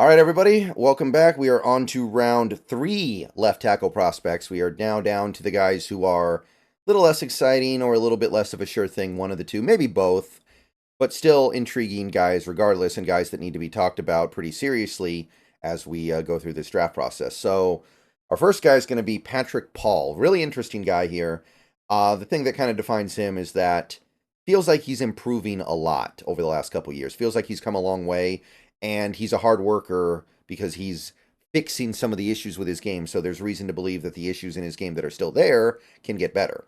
All right, everybody, welcome back. We are on to round 3 left tackle prospects. We are now down to the guys who are a little less exciting or a little bit less of a sure thing, one of the two, maybe both, but still intriguing guys regardless, and guys that need to be talked about pretty seriously as we go through this draft process. So, our first guy is going to be Patrick Paul. Really interesting guy here. The thing that kind of defines him is that feels like he's improving a lot over the last couple years. Feels like he's come a long way, and he's a hard worker because he's fixing some of the issues with his game. So there's reason to believe that the issues in his game that are still there can get better.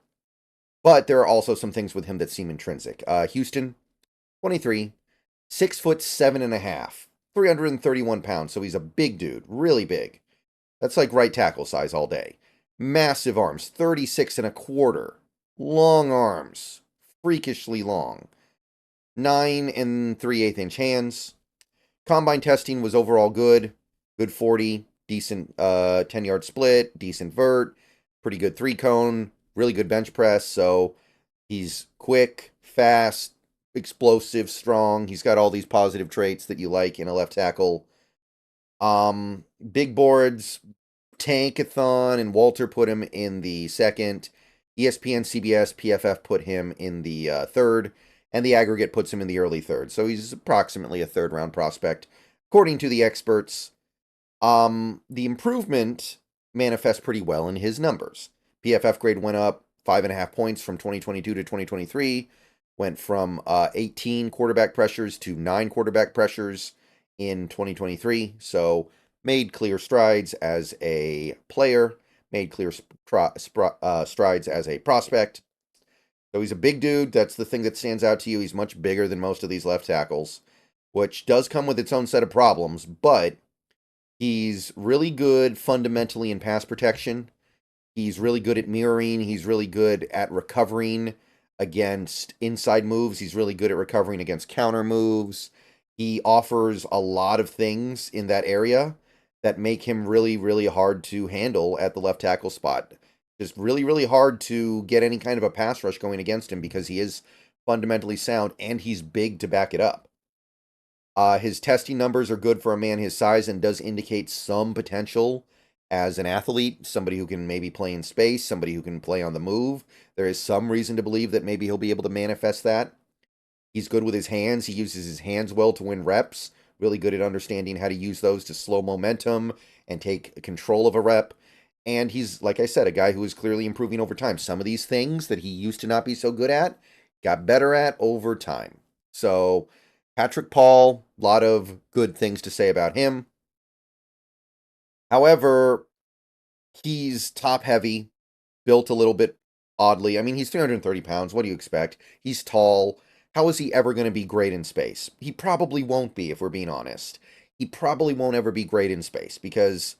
But there are also some things with him that seem intrinsic. Houston, 23, 6'7.5", 331 pounds. So he's a big dude, really big. That's like right tackle size all day. Massive arms, 36 and a quarter. Long arms, freakishly long. 9 and 3/8 inch hands. Combine testing was overall good. Good 40, decent 10-yard split, decent vert, pretty good 3-cone, really good bench press. So he's quick, fast, explosive, strong. He's got all these positive traits that you like in a left tackle. Big boards, Tankathon and Walter put him in the second. ESPN, CBS, PFF put him in the third. And the aggregate puts him in the early third. So he's approximately a third-round prospect, according to the experts. The improvement manifests pretty well in his numbers. PFF grade went up 5.5 points from 2022 to 2023. Went from 18 quarterback pressures to 9 quarterback pressures in 2023. So made clear strides as a player. Made clear strides as a prospect. So he's a big dude. That's the thing that stands out to you. He's much bigger than most of these left tackles, which does come with its own set of problems, but he's really good fundamentally in pass protection. He's really good at mirroring. He's really good at recovering against inside moves. He's really good at recovering against counter moves. He offers a lot of things in that area that make him really, really hard to handle at the left tackle spot. Just really, really hard to get any kind of a pass rush going against him because he is fundamentally sound and he's big to back it up. His testing numbers are good for a man his size and does indicate some potential as an athlete, somebody who can maybe play in space, somebody who can play on the move. There is some reason to believe that maybe he'll be able to manifest that. He's good with his hands. He uses his hands well to win reps. Really good at understanding how to use those to slow momentum and take control of a rep. And he's, like I said, a guy who is clearly improving over time. Some of these things that he used to not be so good at, got better at over time. So, Patrick Paul, a lot of good things to say about him. However, he's top heavy, built a little bit oddly. I mean, he's 330 pounds. What do you expect? He's tall. How is he ever going to be great in space? He probably won't be, if we're being honest. He probably won't ever be great in space because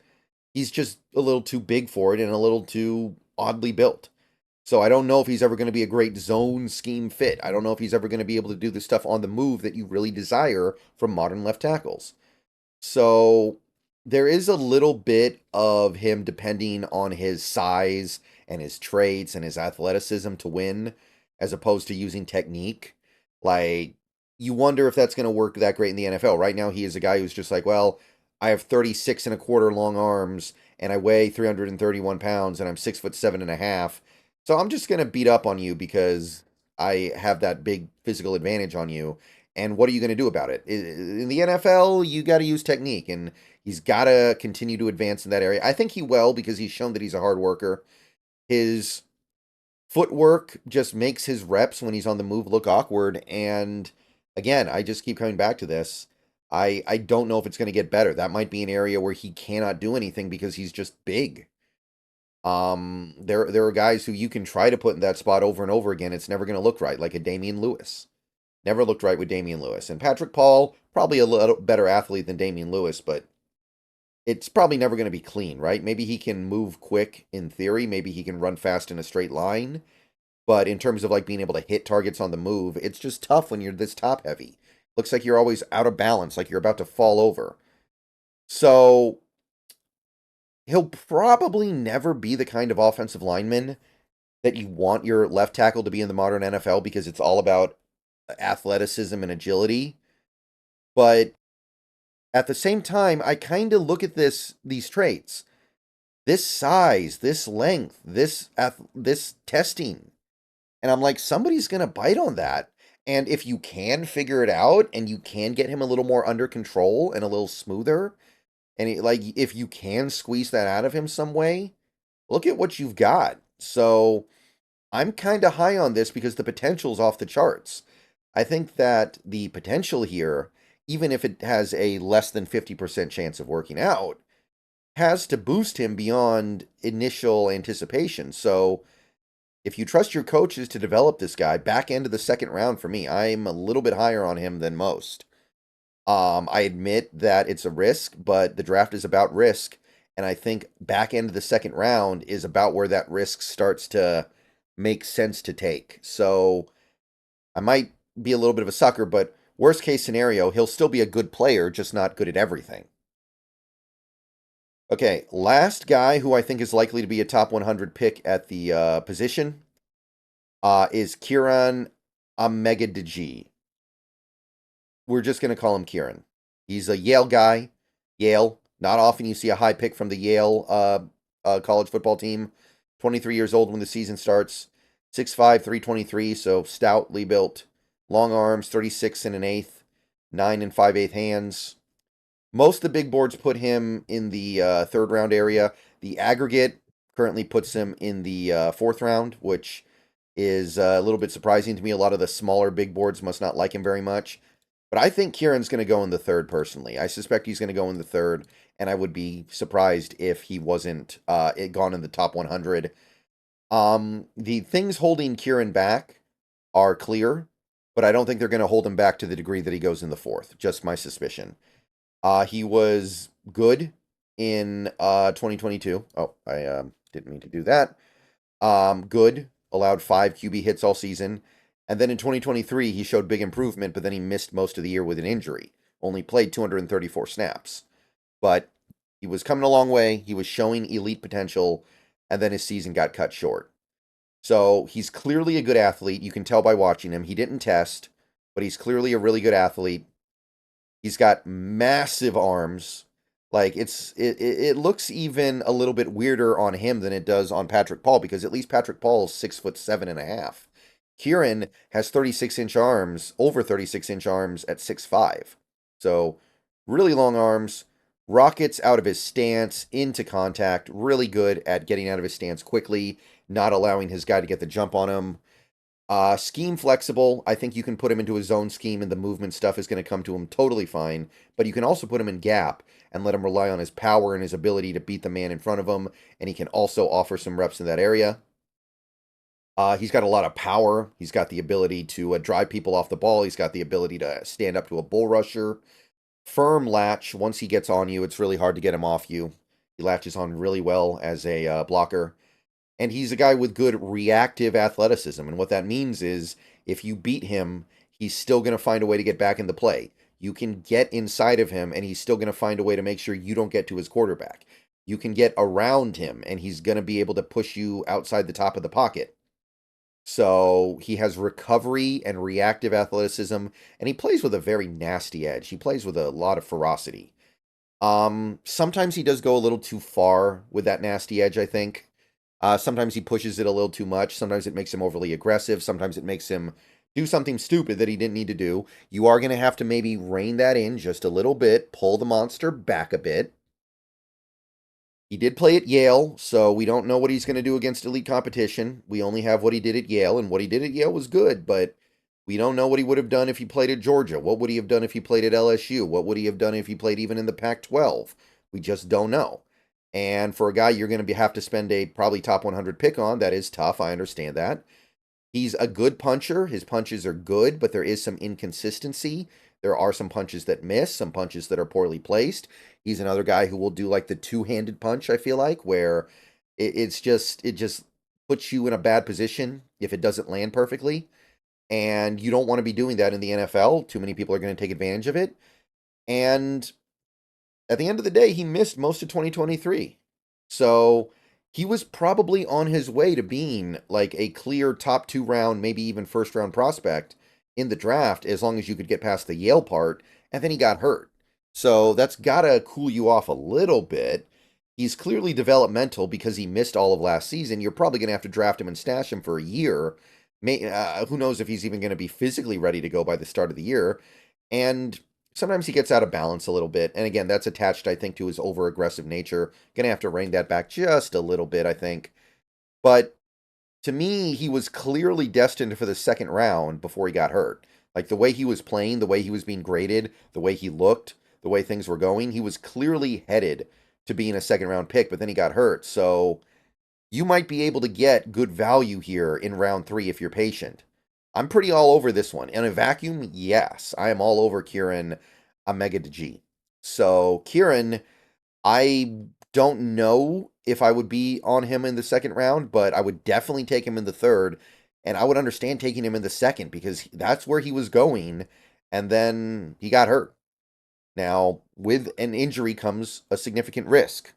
he's just a little too big for it and a little too oddly built. So I don't know if he's ever going to be a great zone scheme fit. I don't know if he's ever going to be able to do the stuff on the move that you really desire from modern left tackles. So there is a little bit of him depending on his size and his traits and his athleticism to win, as opposed to using technique. Like, you wonder if that's going to work that great in the NFL. Right now, he is a guy who's just like, well, I have 36 and a quarter long arms, and I weigh 331 pounds, and I'm 6'7.5". So I'm just going to beat up on you because I have that big physical advantage on you. And what are you going to do about it? In the NFL, you got to use technique, and he's got to continue to advance in that area. I think he will because he's shown that he's a hard worker. His footwork just makes his reps when he's on the move look awkward. And again, I just keep coming back to this. I don't know if it's going to get better. That might be an area where he cannot do anything because he's just big. There are guys who you can try to put in that spot over and over again. It's never going to look right, like a Damian Lewis. Never looked right with Damian Lewis. And Patrick Paul, probably a little better athlete than Damian Lewis, but it's probably never going to be clean, right? Maybe he can move quick in theory. Maybe he can run fast in a straight line. But in terms of like being able to hit targets on the move, it's just tough when you're this top heavy. Looks like you're always out of balance, like you're about to fall over. So he'll probably never be the kind of offensive lineman that you want your left tackle to be in the modern NFL because it's all about athleticism and agility. But At the same time, I kind of look at these traits. This size, this length, this testing. And I'm like, somebody's going to bite on that. And if you can figure it out and you can get him a little more under control and a little smoother, and like if you can squeeze that out of him some way, look at what you've got. So I'm kind of high on this because the potential's off the charts. I think that the potential here, even if it has a less than 50% chance of working out, has to boost him beyond initial anticipation. So if you trust your coaches to develop this guy, back end of the second round for me, I'm a little bit higher on him than most. I admit that it's a risk, but the draft is about risk, and I think back end of the second round is about where that risk starts to make sense to take. So I might be a little bit of a sucker, but worst case scenario, he'll still be a good player, just not good at everything. Okay, last guy who I think is likely to be a top 100 pick at the position is Kiran Amegadjie. We're just going to call him Kiran. He's a Yale guy. Yale. Not often you see a high pick from the Yale college football team. 23 years old when the season starts. 6'5", 323, so stoutly built. Long arms, 36 and an eighth. 9 and 5/8 hands. Most of the big boards put him in the third round area. The aggregate currently puts him in the fourth round, which is a little bit surprising to me. A lot of the smaller big boards must not like him very much. But I think Kieran's going to go in the third personally. I suspect he's going to go in the third, and I would be surprised if he wasn't gone in the top 100. The things holding Kieran back are clear, but I don't think they're going to hold him back to the degree that he goes in the fourth. Just my suspicion. He was good in 2022. Oh, I didn't mean to do that. Good. Allowed 5 QB hits all season. And then in 2023, he showed big improvement, but then he missed most of the year with an injury. Only played 234 snaps. But he was coming a long way. He was showing elite potential, and then his season got cut short. So he's clearly a good athlete. You can tell by watching him. He didn't test, but he's clearly a really good athlete. He's got massive arms. Like it looks even a little bit weirder on him than it does on Patrick Paul, because at least Patrick Paul is 6'7.5". Kieran has 36-inch arms, over 36-inch arms at 6'5". So really long arms, rockets out of his stance into contact, really good at getting out of his stance quickly, not allowing his guy to get the jump on him. Scheme flexible. I think you can put him into a zone scheme and the movement stuff is going to come to him totally fine. But you can also put him in gap and let him rely on his power and his ability to beat the man in front of him. And he can also offer some reps in that area. He's got a lot of power. He's got the ability to drive people off the ball. He's got the ability to stand up to a bull rusher. Firm latch. Once he gets on you, it's really hard to get him off you. He latches on really well as a blocker. And he's a guy with good reactive athleticism. And what that means is if you beat him, he's still going to find a way to get back into play. You can get inside of him, and he's still going to find a way to make sure you don't get to his quarterback. You can get around him, and he's going to be able to push you outside the top of the pocket. So he has recovery and reactive athleticism, and he plays with a very nasty edge. He plays with a lot of ferocity. Sometimes he does go a little too far with that nasty edge, I think. Sometimes he pushes it a little too much. Sometimes it makes him overly aggressive. Sometimes it makes him do something stupid that he didn't need to do. You are going to have to maybe rein that in just a little bit, pull the monster back a bit. He did play at Yale, so we don't know what he's going to do against elite competition. We only have what he did at Yale, and what he did at Yale was good, but we don't know what he would have done if he played at Georgia. What would he have done if he played at LSU? What would he have done if he played even in the Pac-12? We just don't know. And for a guy you're going to have to spend a probably top 100 pick on, that is tough. I understand that. He's a good puncher. His punches are good, but there is some inconsistency. There are some punches that miss, some punches that are poorly placed. He's another guy who will do like the two-handed punch, I feel like, where it just puts you in a bad position if it doesn't land perfectly. And you don't want to be doing that in the NFL. Too many people are going to take advantage of it. And at the end of the day, he missed most of 2023. So he was probably on his way to being like a clear top 2 round, maybe even first round prospect in the draft, as long as you could get past the Yale part, and then he got hurt. So that's got to cool you off a little bit. He's clearly developmental because he missed all of last season. You're probably going to have to draft him and stash him for a year. Who knows if he's even going to be physically ready to go by the start of the year. And sometimes he gets out of balance a little bit. And again, that's attached, I think, to his over aggressive nature. Going to have to rein that back just a little bit, I think. But to me, he was clearly destined for the second round before he got hurt. Like the way he was playing, the way he was being graded, the way he looked, the way things were going, he was clearly headed to being a second round pick, but then he got hurt. So you might be able to get good value here in round 3 if you're patient. I'm pretty all over this one. In a vacuum, yes, I am all over Kiran Amegadjie. So Kiran, I don't know if I would be on him in the second round, but I would definitely take him in the third. And I would understand taking him in the second because that's where he was going. And then he got hurt. Now, with an injury comes a significant risk.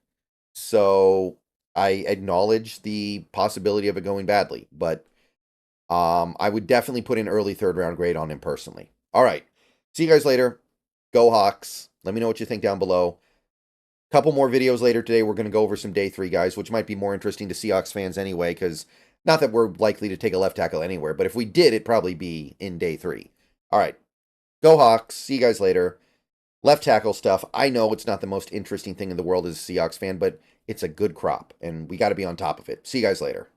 So I acknowledge the possibility of it going badly. But I would definitely put an early third round grade on him personally. All right. See you guys later. Go Hawks. Let me know what you think down below. Couple more videos later today. We're going to go over some day 3 guys, which might be more interesting to Seahawks fans anyway, because not that we're likely to take a left tackle anywhere, but if we did, it'd probably be in day 3. All right. Go Hawks. See you guys later. Left tackle stuff. I know it's not the most interesting thing in the world as a Seahawks fan, but it's a good crop, and we got to be on top of it. See you guys later.